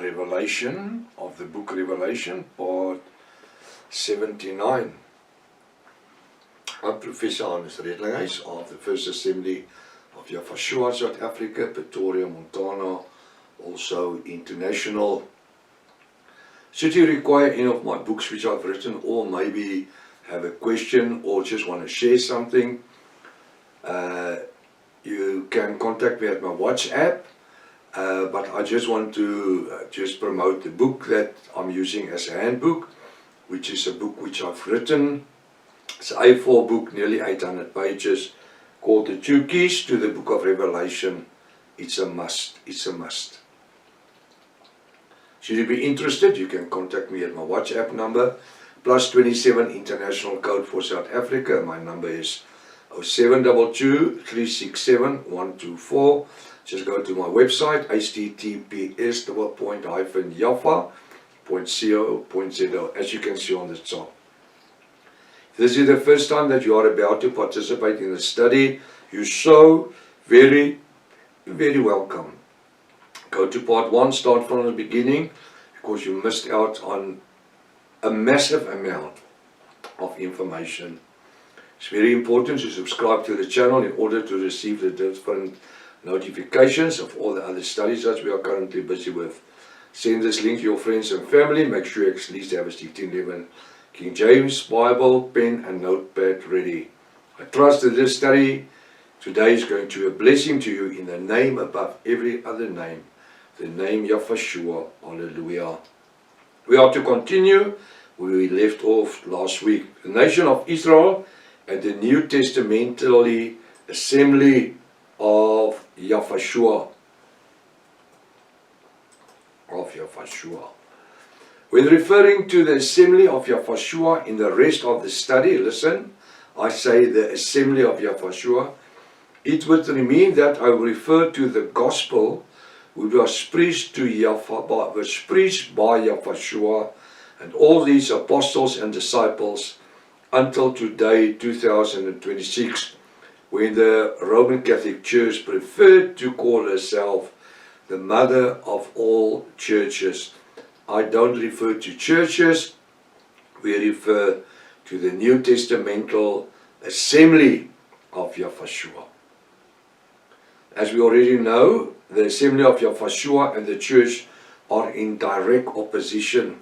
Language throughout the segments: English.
the Revelation of the book Revelation, part 79. I'm Professor Hannes Redlinghuis of the First Assembly of Yafashua, South Africa, Pretoria, Montana, also international. Should you require any of my books which I've written, or maybe have a question or just want to share something, you can contact me at my WhatsApp. But I just want to just promote the book that I'm using as a handbook, which is a book which I've written. It's an A4 book, nearly 800 pages, called The Two Keys to the Book of Revelation. It's a must. It's a must. Should you be interested, you can contact me at my WhatsApp number, +27 international code for South Africa. My number is 0722 367 124. Just go to my website, https://yafa.co.za, as you can see on the top. If this is the first time that you are about to participate in the study, you're so very, very welcome. Go to part 1, start from the beginning, because you missed out on a massive amount of information. It's very important to subscribe to the channel in order to receive the different notifications of all the other studies that we are currently busy with. Send this link to your friends and family. Make sure you at least have a 1611 King James Bible, pen and notepad ready. I trust that this study today is going to be a blessing to you in the name above every other name, the name Yafashua. Hallelujah. We are to continue where we left off last week. The nation of Israel and the New Testamentally assembly of Yafashua. When referring to the assembly of Yafashua in the rest of the study, listen, I say the assembly of Yafashua, it would mean that I will refer to the gospel which was preached by Yafashua and all these apostles and disciples until today, 2026. When the Roman Catholic Church preferred to call herself the mother of all churches. I don't refer to churches, we refer to the New Testamental assembly of Yafashua. As we already know, the assembly of Yafashua and the church are in direct opposition.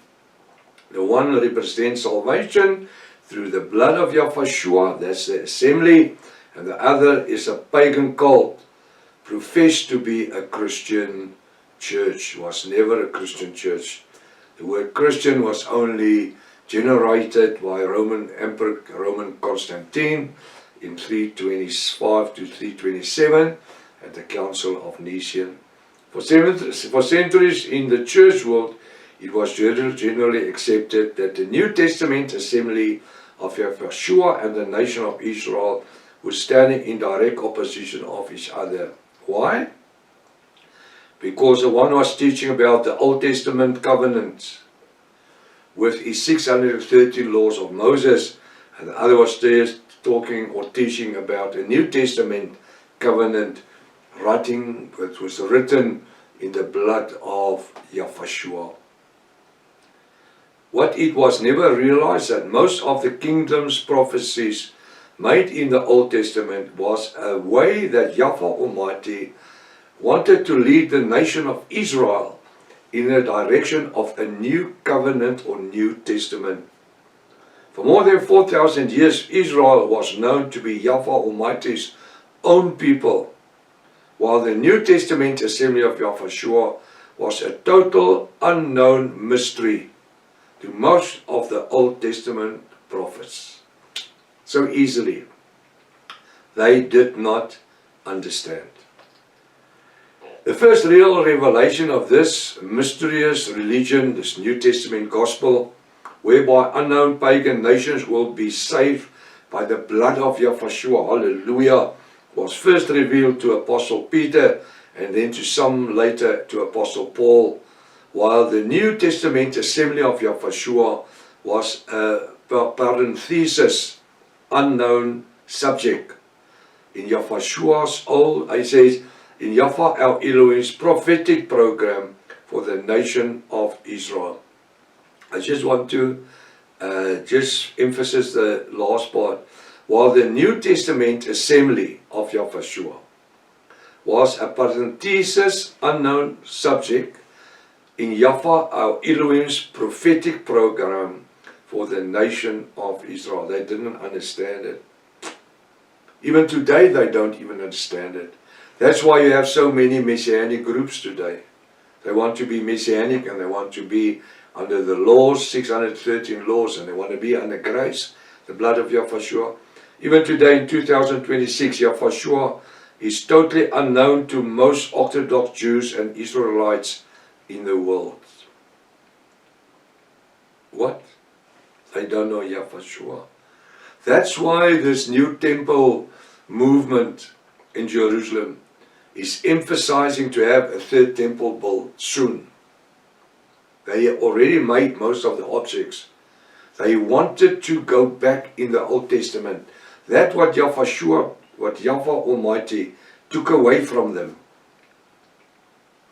The one represents salvation through the blood of Yafashua, that's the assembly, and the other is a pagan cult, professed to be a Christian church, was never a Christian church. The word Christian was only generated by Roman Emperor Constantine in 325 to 327 at the Council of Nicaea. For centuries in the church world, it was generally accepted that the New Testament assembly of Yafashua and the nation of Israel were standing in direct opposition of each other. Why? Because the one was teaching about the Old Testament covenant with its 630 laws of Moses, and the other was talking or teaching about the New Testament covenant writing, which was written in the blood of Yafashua. What it was never realized that most of the kingdom's prophecies made in the Old Testament was a way that Yahweh Almighty wanted to lead the nation of Israel in the direction of a new covenant or New Testament. For more than 4,000 years, Israel was known to be Yahweh Almighty's own people, while the New Testament assembly of Yafashua was a total unknown mystery to most of the Old Testament prophets. So easily, they did not understand. The first real revelation of this mysterious religion, this New Testament gospel, whereby unknown pagan nations will be saved by the blood of Yafashua, hallelujah, was first revealed to Apostle Peter and then to some later to Apostle Paul, while the New Testament assembly of Yafashua was a parenthesis, unknown subject. In Yafashua's he says, in Yahweh our Elohim's prophetic program, for the nation of Israel. I just want to just emphasize the last part. While the New Testament assembly of Yahweh was a parenthesis unknown subject in Yahweh our Elohim's prophetic program for the nation of Israel. They didn't understand it. Even today they don't even understand it. That's why you have so many messianic groups today. They want to be messianic and they want to be under the laws, 613 laws, and they want to be under grace, the blood of Yahweh. Even today in 2026, Yahweh is totally unknown to most Orthodox Jews and Israelites in the world. What? They don't know Yahweh. That's why this new temple movement in Jerusalem is emphasizing to have a third temple built soon. They already made most of the objects. They wanted to go back in the Old Testament. That's what Yahweh Almighty took away from them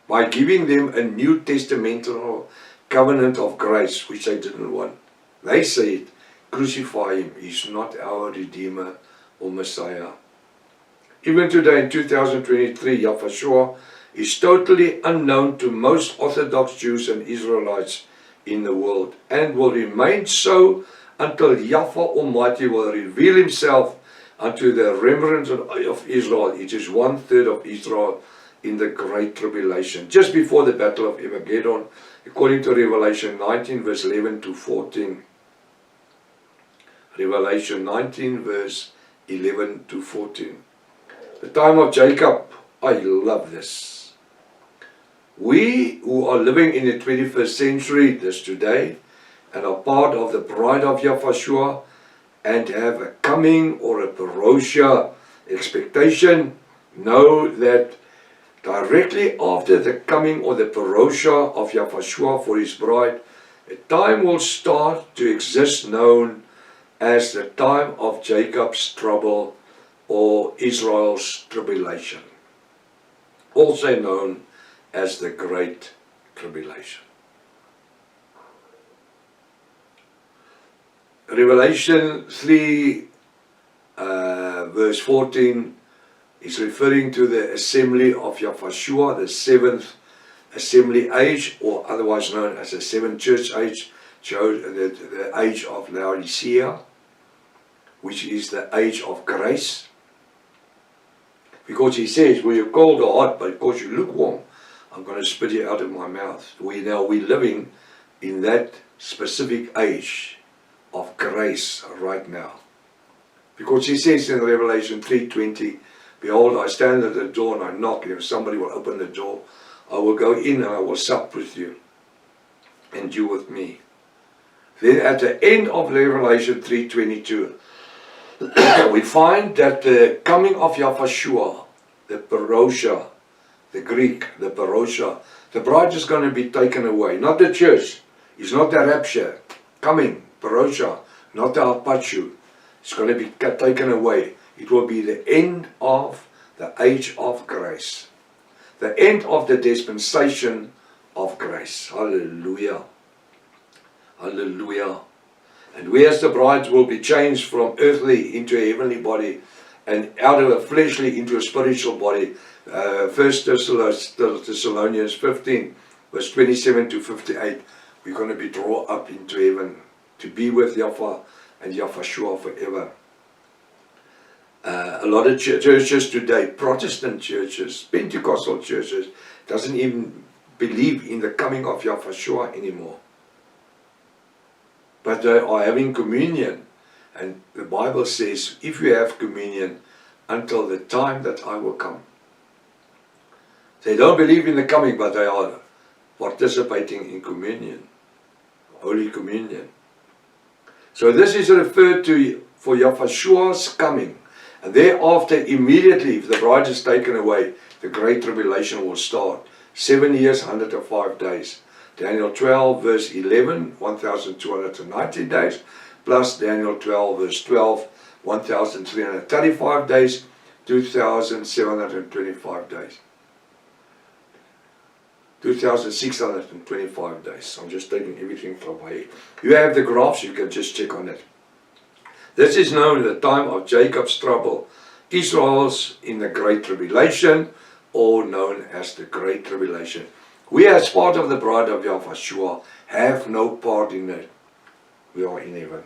by giving them a New Testamental covenant of grace, which they didn't want. They said, crucify him, he's not our Redeemer or Messiah. Even today in 2023, Yahweh is totally unknown to most Orthodox Jews and Israelites in the world, and will remain so until Yahweh Almighty will reveal himself unto the remnant of Israel. It is 1/3 of Israel in the Great Tribulation, just before the Battle of Armageddon, according to Revelation 19 verse 11 to 14. Revelation 19 verse 11 to 14. The time of Jacob, I love this. We who are living in the 21st century, this today, and are part of the bride of Yahweh, and have a coming or a parousia expectation, know that directly after the coming or the parousia of Yahweh for his bride, a time will start to exist known as the time of Jacob's trouble or Israel's tribulation, also known as the Great Tribulation. Revelation 3 verse 14 is referring to the assembly of Yahweh, the seventh assembly age, or otherwise known as the seventh church age, the age of Laodicea, which is the age of grace. Because he says, well, you're cold or hot, but because you're lukewarm, I'm going to spit you out of my mouth. We're living in that specific age of grace right now. Because he says in Revelation 3:20, behold, I stand at the door and I knock, and if somebody will open the door, I will go in and I will sup with you, and you with me. Then at the end of Revelation 3:22, we find that the coming of Yahweh, the parousia, the Greek, the parousia, the bride is going to be taken away. Not the church. It's not the rapture. Coming, parousia, not the harpazo. It's going to be taken away. It will be the end of the age of grace. The end of the dispensation of grace. Hallelujah. Hallelujah. And we as the brides will be changed from earthly into a heavenly body, and out of a fleshly into a spiritual body. 1 Thessalonians 15 verse 27 to 58. We're going to be drawn up into heaven to be with Yahweh and Yahweh forever. A lot of churches today, Protestant churches, Pentecostal churches, doesn't even believe in the coming of Yahweh anymore. But they are having communion, and the Bible says, if you have communion until the time that I will come. They don't believe in the coming, but they are participating in communion, Holy Communion. So this is referred to for Yahweh's coming. And thereafter, immediately, if the bride is taken away, the Great Tribulation will start. 7 years, 105 days. Daniel 12 verse 11, 1,290 days, plus Daniel 12 verse 12, 1,335 days, 2,725 days. 2,625 days. I'm just taking everything from my head. You have the graphs, you can just check on it. This is known as the time of Jacob's trouble. Israel's in the Great Tribulation, or known as the Great Tribulation. We as part of the bride of Yahweh have no part in it. We are in heaven.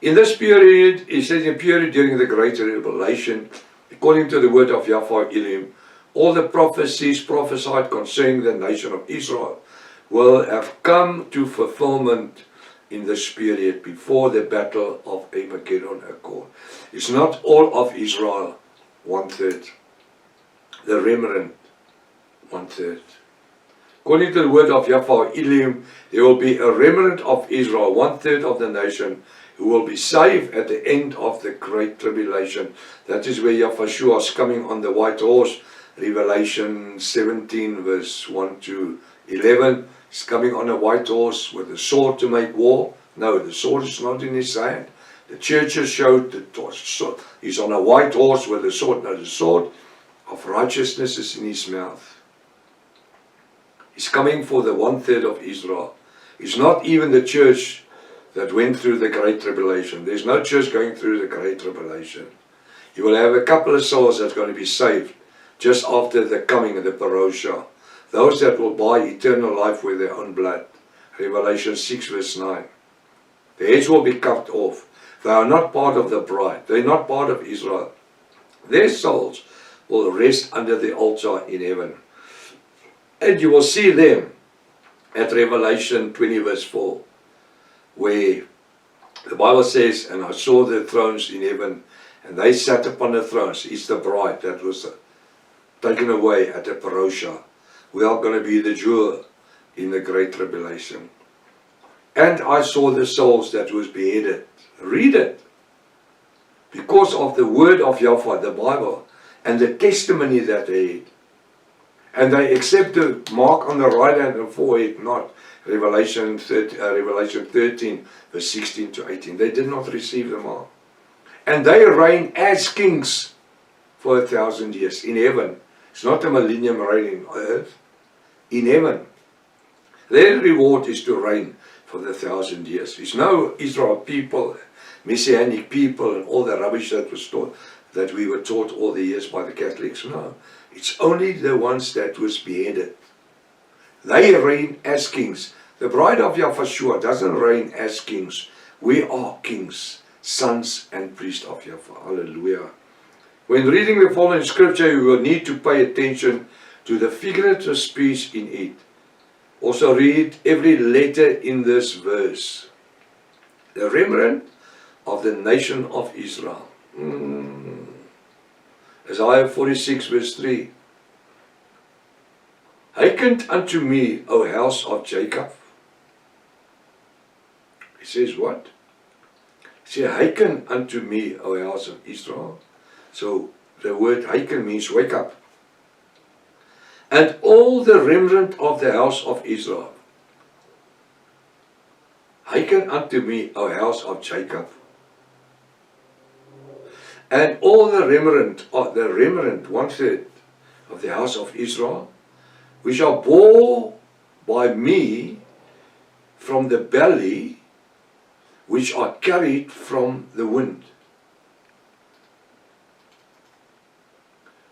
In this period, it says in period during the Great Tribulation, according to the word of Yahweh Elohim, all the prophecies prophesied concerning the nation of Israel will have come to fulfillment in this period before the battle of Armageddon occurred. It's not all of Israel, 1/3. The remnant, 1/3. According to the word of Yahweh Elohim, there will be a remnant of Israel, 1/3 of the nation, who will be saved at the end of the Great Tribulation. That is where Yahweh is coming on the white horse. Revelation 17 verse 1 to 11. He's coming on a white horse with a sword to make war. No, the sword is not in his hand. The churches showed that he's on a white horse with a sword. No, the sword of righteousness is in his mouth. He's coming for the 1/3 of Israel. It's not even the church that went through the Great Tribulation. There's no church going through the Great Tribulation. You will have a couple of souls that's going to be saved just after the coming of the Parosha. Those that will buy eternal life with their own blood. Revelation 6 verse 9. The heads will be cut off. They are not part of the bride. They're not part of Israel. Their souls will rest under the altar in heaven. And you will see them at Revelation 20 verse 4. Where the Bible says, and I saw the thrones in heaven, and they sat upon the thrones. It's the bride that was taken away at the Parosha. We are going to be the jewel in the Great Tribulation. And I saw the souls that was beheaded. Read it. Because of the word of Yahweh, the Bible, and the testimony that they had. And they accept the mark on the right hand and forehead, not. Revelation 13 verse 16 to 18. They did not receive the mark. And they reign as kings for 1,000 years in heaven. It's not a millennium reign on earth. In heaven. Their reward is to reign for the 1,000 years. It's no Israel people, Messianic people, and all the rubbish that was taught, that we were taught all the years by the Catholics. No. It's only the ones that was beheaded. They reign as kings. The bride of Yahweh doesn't reign as kings. We are kings, sons and priests of Yahweh. Hallelujah. When reading the following scripture, you will need to pay attention to the figurative speech in it. Also read every letter in this verse. The remnant of the nation of Israel. Isaiah 46 verse 3. Hearken unto me, O house of Jacob. He says what? He says, hearken unto me, O house of Israel. So the word hearken means wake up. And all the remnant of the house of Israel. Hearken unto me, O house of Jacob. And all the remnant, 1/3 of the house of Israel, which are born by me from the belly, which are carried from the wind.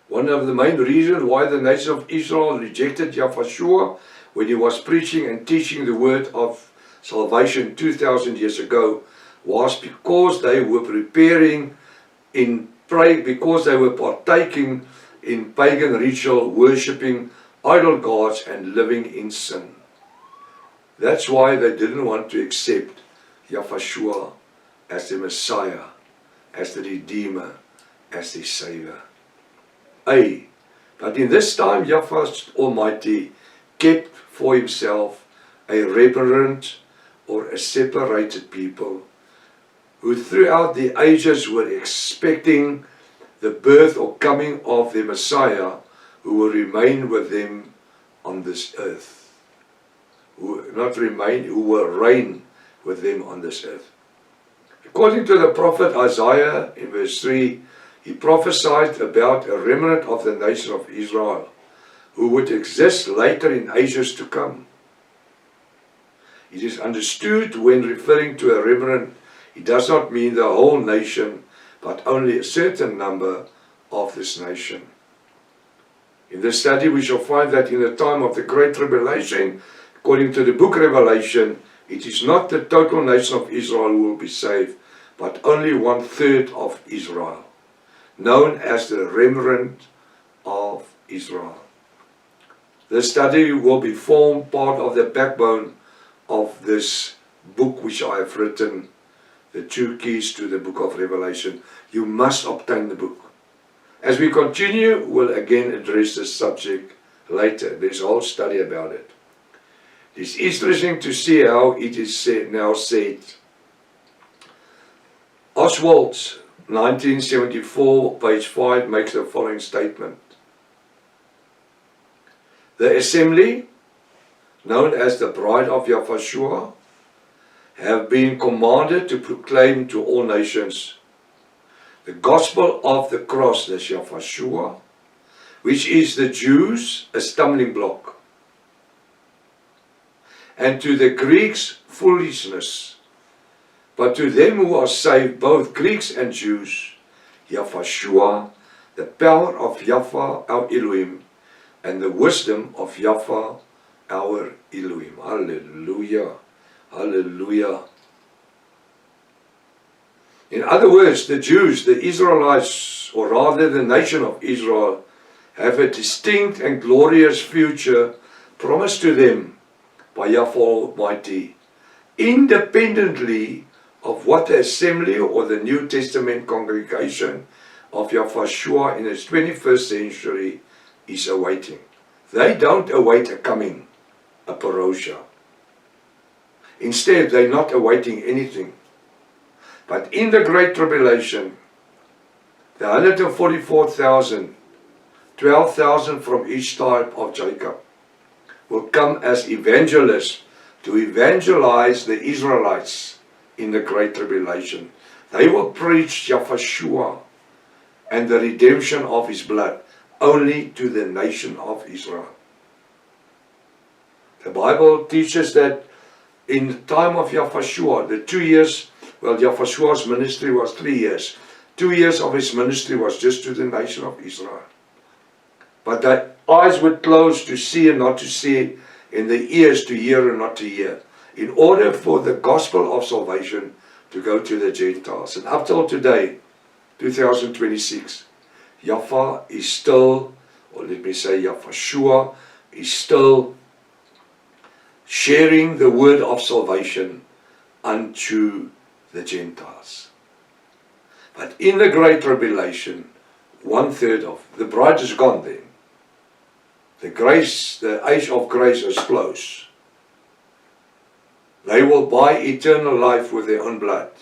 One of the main reasons why the nation of Israel rejected Yahweh when he was preaching and teaching the word of salvation 2,000 years ago was because they were preparing in prayer, because they were partaking in pagan ritual, worshipping idol gods and living in sin. That's why they didn't want to accept Yahweh as the Messiah, as the Redeemer, as the Savior. But in this time Yahweh Almighty kept for himself a reverent or a separated people who throughout the ages were expecting the birth or coming of the Messiah, who will remain with them on this earth. Who will reign with them on this earth. According to the prophet Isaiah in verse 3, he prophesied about a remnant of the nation of Israel, who would exist later in ages to come. It is understood when referring to a remnant, it does not mean the whole nation, but only a certain number of this nation. In this study we shall find that in the time of the Great Tribulation, according to the book Revelation, it is not the total nation of Israel who will be saved, but only 1/3 of Israel, known as the remnant of Israel. This study will be formed part of the backbone of this book which I have written, The 2 Keys to the Book of Revelation. You must obtain the book. As we continue, we'll again address this subject later. There's a whole study about it. It's interesting to see how it is now said. Oswald, 1974, page 5, makes the following statement. The assembly, known as the Bride of Yahushua, have been commanded to proclaim to all nations the gospel of the cross, the Yahushua, which is the Jews a stumbling block, and to the Greeks foolishness, but to them who are saved, both Greeks and Jews, Yahushua, the power of Yahweh our Elohim, and the wisdom of Yahweh our Elohim. Hallelujah. Hallelujah. In other words, the Jews, the Israelites, or rather the nation of Israel, have a distinct and glorious future promised to them by Yahweh Almighty, independently of what the assembly or the New Testament congregation of Yahushua in its 21st century is awaiting. They don't await a coming, a parosha. Instead, they're not awaiting anything. But in the Great Tribulation, the 144,000, 12,000 from each tribe of Jacob, will come as evangelists to evangelize the Israelites in the Great Tribulation. They will preach Yahushua and the redemption of his blood only to the nation of Israel. The Bible teaches that in the time of Yahushua, the 2 years, well, Yahushua's ministry was 3 years. 2 years of his ministry was just to the nation of Israel. But the eyes were closed to see and not to see, and the ears to hear and not to hear, in order for the gospel of salvation to go to the Gentiles. And up till today, 2026, Yahweh is still, or let me say Yahushua, is still sharing the word of salvation unto the Gentiles. But in the Great Tribulation, 1/3 of the bride is gone then. The grace, the age of grace is close. They will buy eternal life with their own blood.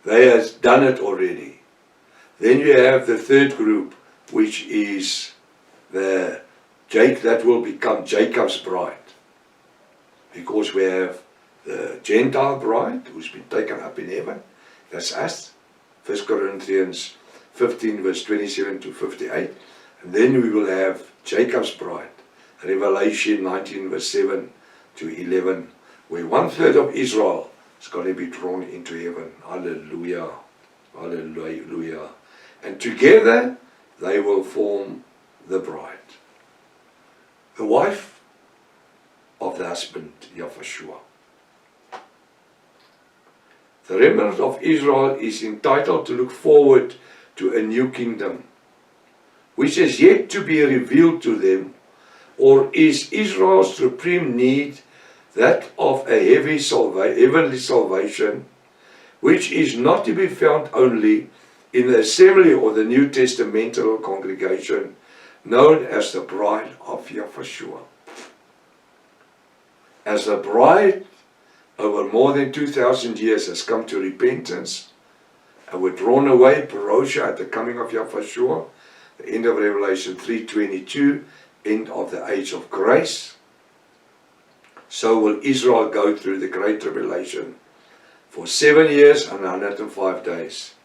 They have done it already. Then you have the third group, which is that will become Jacob's bride. Because we have the Gentile bride who's been taken up in heaven. That's us. 1 Corinthians 15 verse 27 to 58. And then we will have Jacob's bride. Revelation 19 verse 7 to 11. Where 1/3 of Israel is going to be drawn into heaven. Hallelujah. Hallelujah. And together they will form the bride. The wife of the husband, Yahushua. The remnant of Israel is entitled to look forward to a new kingdom, which is yet to be revealed to them, or is Israel's supreme need that of a heavenly salvation, which is not to be found only in the assembly or the New Testamental congregation, known as the bride of Yahushua. As the bride over more than 2,000 years has come to repentance and were drawn away, parosha, at the coming of Yahushua, the end of Revelation 3:22, end of the age of grace, so will Israel go through the Great Tribulation for 7 years and 105 days,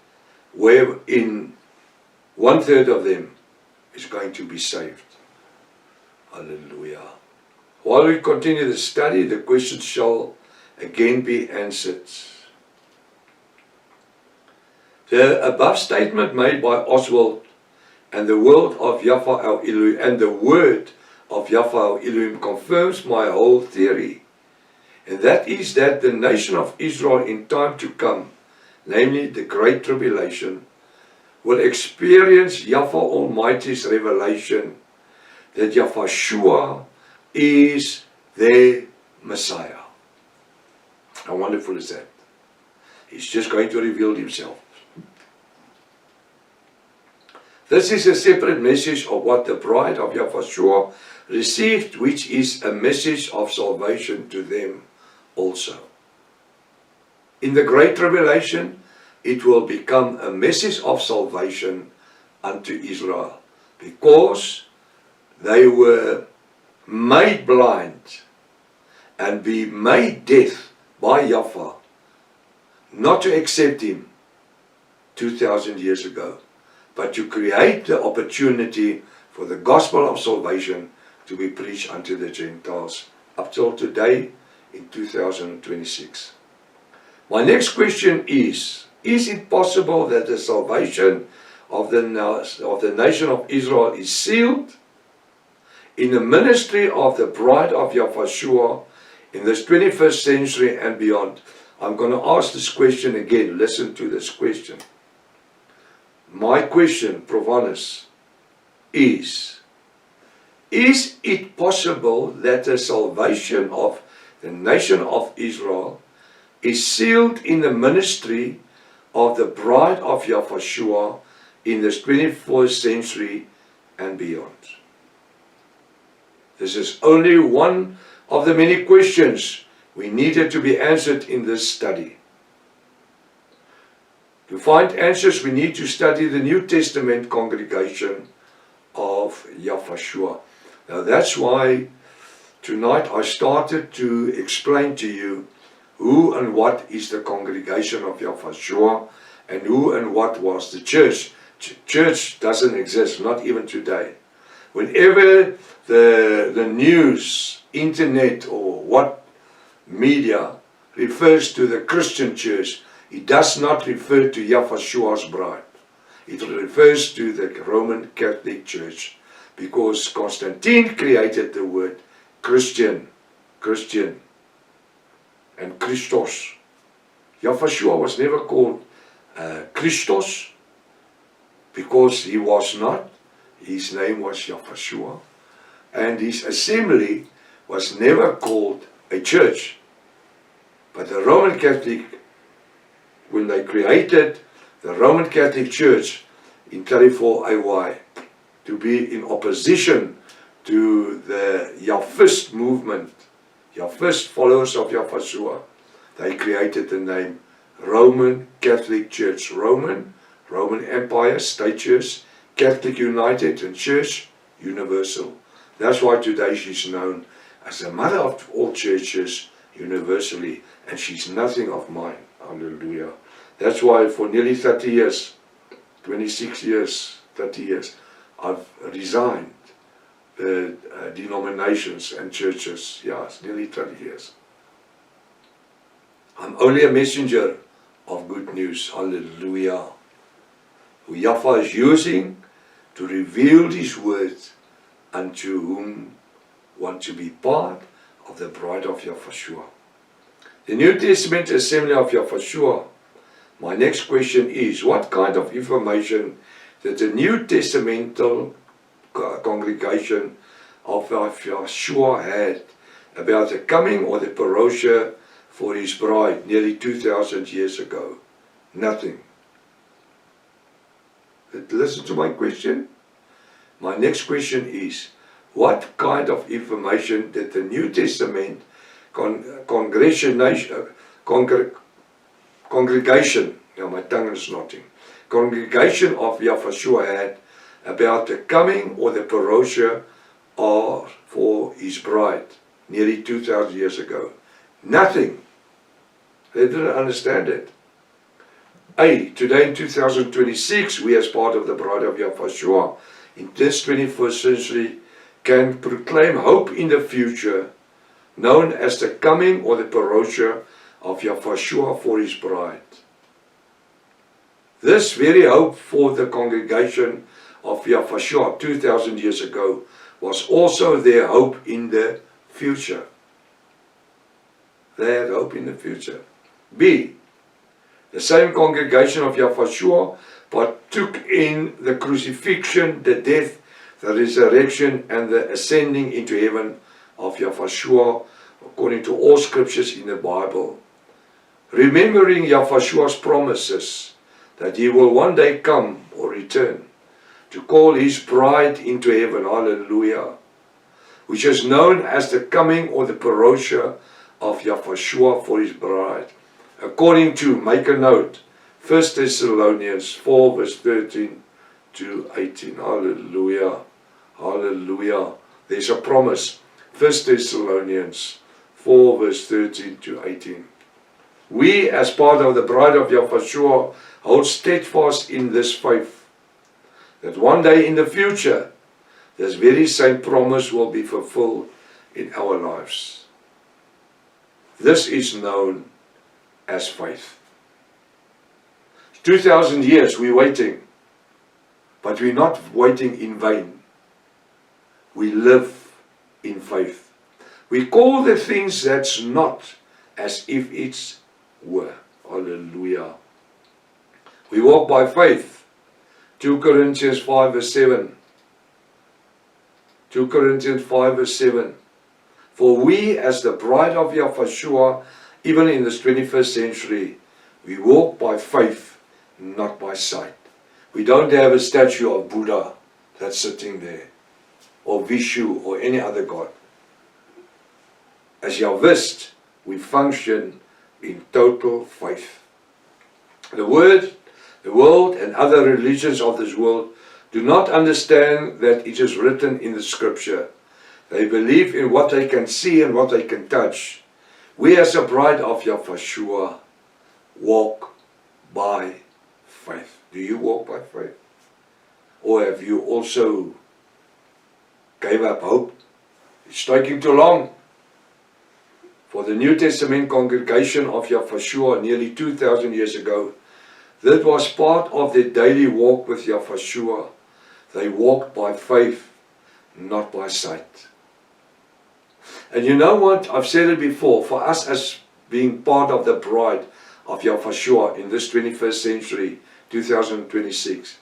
wherein 1/3 of them is going to be saved. Hallelujah. While we continue the study, the question shall again be answered. The above statement made by Oswald and the word of Yahweh our Elohim confirms my whole theory, and that is that the nation of Israel in time to come, namely the Great Tribulation, will experience Yahweh Almighty's revelation that Yahushua is their Messiah. How wonderful is that? He's just going to reveal himself. This is a separate message of what the bride of Yahushua received, which is a message of salvation to them also. In the Great Tribulation, it will become a message of salvation unto Israel, because they were made blind and be made deaf by Yahweh not to accept him 2,000 years ago, but to create the opportunity for the gospel of salvation to be preached unto the Gentiles up till today in 2026. My next question is it possible that the salvation of the nation of Israel is sealed in the ministry of the bride of Yahushua in this 21st century and beyond? I'm going to ask this question again. Listen to this question. My question, Provanus, is it possible that the salvation of the nation of Israel is sealed in the ministry of the bride of Yahushua in this 21st century and beyond? This is only one of the many questions we needed to be answered in this study. To find answers, we need to study the New Testament congregation of Yahushua. Now that's why tonight I started to explain to you who and what is the congregation of Yahushua and who and what was the church. Church doesn't exist, not even today. Whenever the news, internet or what media refers to the Christian church, it does not refer to Yahushua's bride. It refers to the Roman Catholic Church, because Constantine created the word Christian, and Christos. Yahushua was never called Christos, because he was not. His name was Yahushua. And his assembly was never called a church. But the Roman Catholic, when they created the Roman Catholic Church in 34 AY to be in opposition to the Yahwist movement, Yahwist followers of Yahushua, they created the name Roman Catholic Church. Roman Empire, State Church, Catholic United, and Church Universal. That's why today she's known as the mother of all churches universally, and she's nothing of mine. Hallelujah. That's why for nearly 30 years, 26 years, 30 years, I've resigned the denominations and churches. Yeah, it's nearly 30 years. I'm only a messenger of good news. Hallelujah. Who Yahweh is using to reveal his word unto whom want to be part of the bride of Yahushua. The New Testament Assembly of Yahushua. My next question is, what kind of information did the New Testamental congregation of Yahushua had about the coming or the parousia for his bride nearly 2,000 years ago? Nothing. Listen to my question. My next question is, what kind of information did the New Testament congregation, now my tongue is knotting, congregation of Yahushua had about the coming or the parousia for his bride nearly 2,000 years ago? Nothing. They didn't understand it. Today in 2026, we as part of the bride of Yahushua, in this 21st century, can proclaim hope in the future, known as the coming or the parousia of Yahweh for his bride. This very hope for the congregation of Yahweh 2,000 years ago was also their hope in the future. They had hope in the future. B. The same congregation of Yahweh partook in the crucifixion, the death, the resurrection, and the ascending into heaven of Yahweh according to all scriptures in the Bible. Remembering Yahweh's promises that he will one day come or return to call his bride into heaven, hallelujah, which is known as the coming or the parousia of Yahweh for his bride. According to, make a note, 1 Thessalonians 4 verse 13 to 18. Hallelujah. Hallelujah. There's a promise. 1 Thessalonians 4 verse 13 to 18. We, as part of the bride of Yahweh, hold steadfast in this faith, that one day in the future, this very same promise will be fulfilled in our lives. This is known as faith. 2,000 years we're waiting, but we're not waiting in vain. We live in faith. We call the things that's not as if it's were. Hallelujah. We walk by faith. 2 Corinthians 5 verse 7. 2 Corinthians 5 verse 7. For we as the bride of Yahweh, even in this 21st century, we walk by faith, not by sight. We don't have a statue of Buddha that's sitting there, or Vishu, or any other god. As Yahwist, we function in total faith. The world and other religions of this world do not understand that it is written in the scripture. They believe in what they can see and what they can touch. We as a bride of Yahweh walk by faith. Do you walk by faith? Or have you also gave up hope? It's taking too long. For the New Testament congregation of Yahweh nearly 2,000 years ago, that was part of their daily walk with Yahweh. They walked by faith, not by sight. And you know what? I've said it before. For us as being part of the bride of Yahweh in this 21st century, 2026,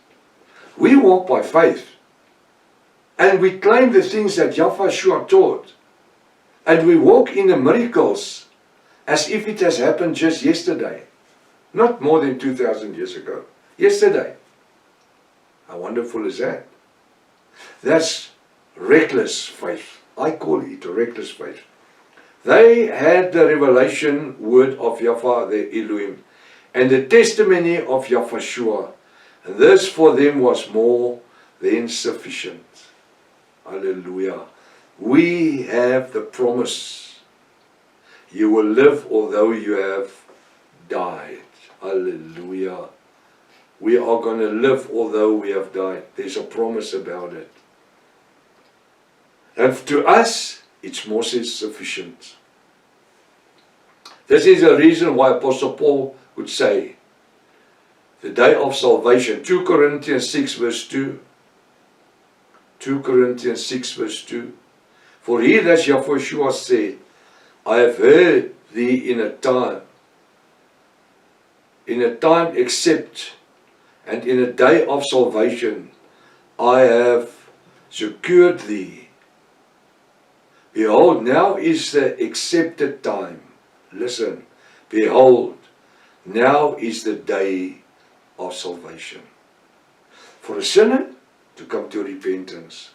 we walk by faith. And we claim the things that Yahweh taught. And we walk in the miracles as if it has happened just yesterday. Not more than 2,000 years ago. Yesterday. How wonderful is that? That's reckless faith. I call it a reckless faith. They had the revelation word of Yahweh, the Elohim, and the testimony of Yahweh. And this for them was more than sufficient. Hallelujah. We have the promise. You will live although you have died. Hallelujah. We are going to live although we have died. There's a promise about it. And to us, it's more than sufficient. This is a reason why Apostle Paul would say, the day of salvation, 2 Corinthians 6 verse 2. 2 Corinthians 6 verse 2. For he that Yahweh said, I have heard thee in a time except, and in a day of salvation, I have secured thee. Behold, now is the accepted time. Listen, behold, now is the day of salvation. For a sinner to come to repentance.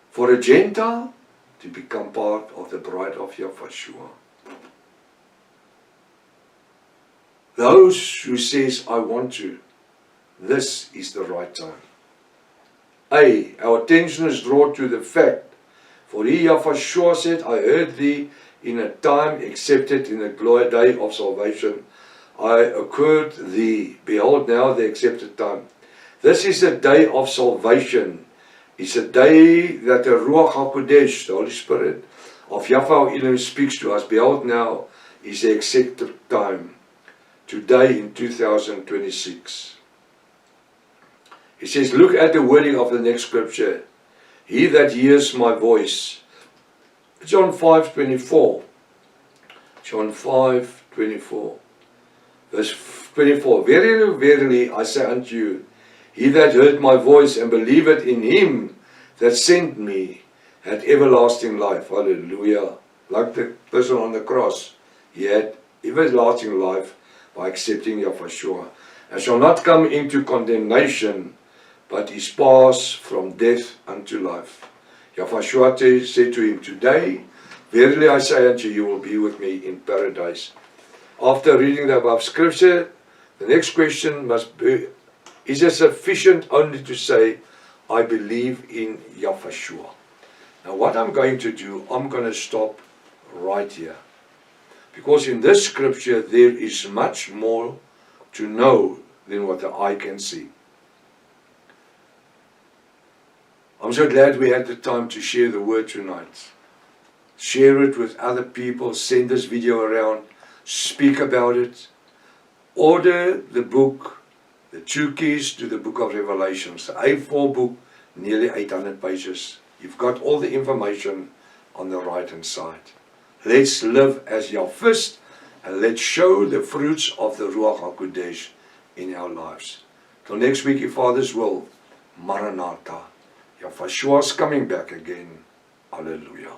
For a Gentile to become part of the bride of Yahweh. Those who says, I want to, this is the right time. Our attention is drawn to the fact, for he Yahweh said, I heard thee in a time accepted in the glory day of salvation. I accord thee. Behold now the accepted time. This is the day of salvation. It's a day that the Ruach HaKodesh, the Holy Spirit of Yahweh Elohim, speaks to us. Behold, now is the accepted time, today in 2026. He says, look at the wording of the next scripture. He that hears my voice. John 5:24. John 5:24. Verse 24. Verily, verily, I say unto you, he that heard my voice and believeth in him that sent me had everlasting life. Hallelujah. Like the person on the cross, he had everlasting life by accepting Yahweh, and shall not come into condemnation, but is passed from death unto life. Yahweh said to him, today, verily I say unto you, you will be with me in paradise. After reading the above scripture, the next question must be, is it sufficient only to say, I believe in Yahweh? Now what I'm going to do, I'm going to stop right here. Because in this scripture there is much more to know than what the eye can see. I'm so glad we had the time to share the word tonight. Share it with other people, send this video around, speak about it. Order the book, the 2 keys to the book of Revelations, the A4 book, nearly 800 pages. You've got all the information on the right hand side. Let's live as Yahwist, and let's show the fruits of the Ruach HaKodesh in our lives. Till next week, if Father's will, Maranatha. Yahweh is coming back again. Hallelujah.